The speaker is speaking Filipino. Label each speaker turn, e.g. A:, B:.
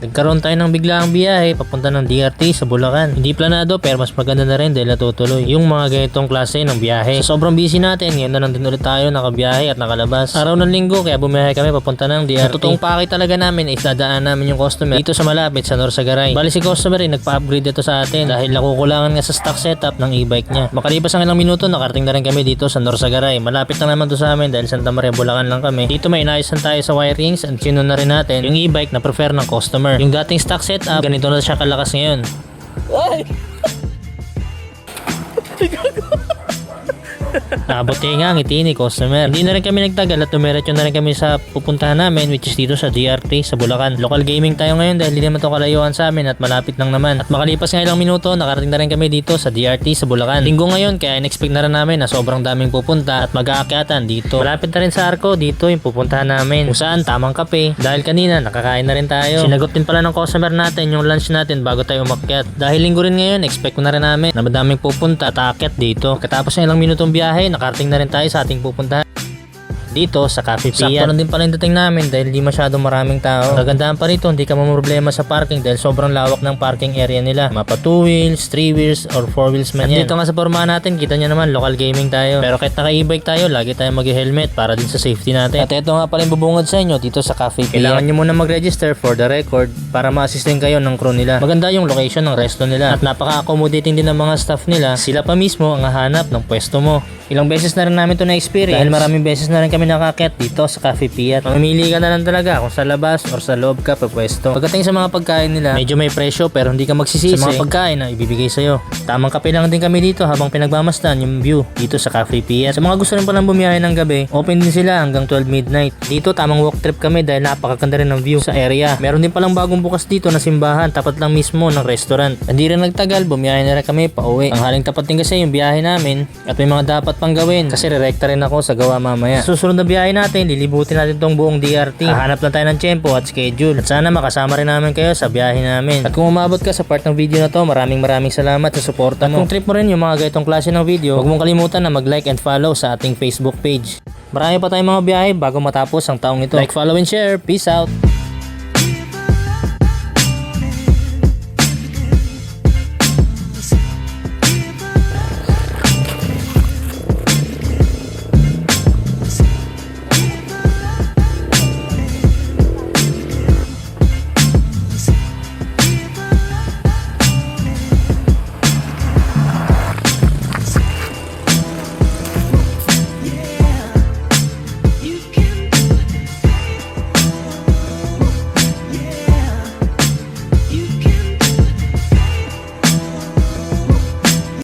A: Nagkaroon tayo ng biglaang biyahe papunta ng DRT sa Bulacan. Hindi planado pero mas maganda na rin dahil natutuloy yung mga ganitong klase ng biyahe. Sa sobrang busy natin, ngayon na lang din ulit tayo nakabiyahe at nakalabas. Araw ng linggo kaya bumiyahe kami papunta ng DRT. Sa totoong pake talaga namin is dadaan namin yung customer dito sa malapit sa Norsagaray. Bali si customer ay nagpa-upgrade ito sa atin dahil nakukulangan nga sa stock setup ng e-bike niya. Makalipas ang ilang minuto nakarating na rin kami dito sa Norsagaray. Malapit lang naman to sa amin dahil Santa Maria, Bulacan lang kami. Dito may inaayasan tayo sa wirings at tune na rin natin yung e-bike na prefer ng customer. Yung dating stock setup, ganito na siya kalakas ngayon. Ay! Nakabuti nga ang ngiti ni customer. Hindi na rin kami nagtagal at tumiretso na rin kami sa pupuntahan namin which is dito sa DRT sa Bulacan. Local gaming tayo ngayon dahil hindi naman ito kalayuan sa amin at malapit lang naman. At makalipas nga ilang minuto, nakarating na rin kami dito sa DRT sa Bulacan. Linggo ngayon kaya in-expect na rin namin na sobrang daming pupunta at mag-aakyatan dito. Malapit na rin sa Arco, dito yung pupuntahan namin. Kung saan tamang kape dahil kanina nakakain na rin tayo. Sinagot din pala ng customer natin yung lunch natin bago tayo umakyat. Dahil linggo rin ngayon, expect ko na rin namin na madaming pupunta at aakyat dito. Katapos ng ilang minutong biyahe, nakarating na rin tayo sa ating pupuntahan dito sa Cafe Piat. Sakto lang din pala yung dating namin dahil hindi masyadong maraming tao. Kagandahan pa rito, hindi ka mamroblema sa parking dahil sobrang lawak ng parking area nila. Mapa 2 wheels, 3 wheels, or 4 wheels man yan. At dito nga sa pormahan natin, kita nyo naman, local gaming tayo. Pero kahit naka e-bike tayo, lagi tayo mag-helmet para din sa safety natin. At ito nga pala yung bubungad sa inyo dito sa Cafe Piat. Kailangan nyo muna mag-register for the record para ma-assistin kayo ng crew nila. Maganda yung location ng resto nila at napaka-accommodating din ng mga staff nila. Sila pa mismo ang hahanap ng pwesto mo. Ilang beses na rin namin ito na-experience dahil maraming beses na rin kami nakaakyat dito sa Cafe Piat. Mamimili ka na lang talaga kung sa labas or sa loob ka pwesto. Pagdating sa mga pagkain nila, medyo may presyo pero hindi ka magsisisi sa mga pagkain na ibibigay sa'yo. Tamang kape lang din kami dito habang pinagmamasdan yung view dito sa Cafe Piat. Sa mga gusto rin palang bumiyahe ng gabi, open din sila hanggang 12 midnight. Dito tamang walk trip kami dahil napakaganda rin ng view sa area. Meron din palang bagong bukas dito na simbahan tapat lang mismo ng restaurant. Hindi rin nagtagal, bumiyahe na rin kami pa uwi. Ang haling tapat din kasi yung biyahe namin at may mga dapat pang gawin kasi re-recta rin ako sa gawa mamaya. Susunod na biyahe natin, lilibutin natin tong buong DRT. Hahanap lang tayo ng tiyempo at schedule. At sana makasama rin namin kayo sa biyahe namin. At kung umabot ka sa part ng video na to, maraming salamat sa suporta mo. At kung trip mo rin yung mga ganitong klase ng video, huwag mong kalimutan na mag-like and follow sa ating Facebook page. Marami pa tayong mga biyahe bago matapos ang taong ito. Like, follow and share. Peace out!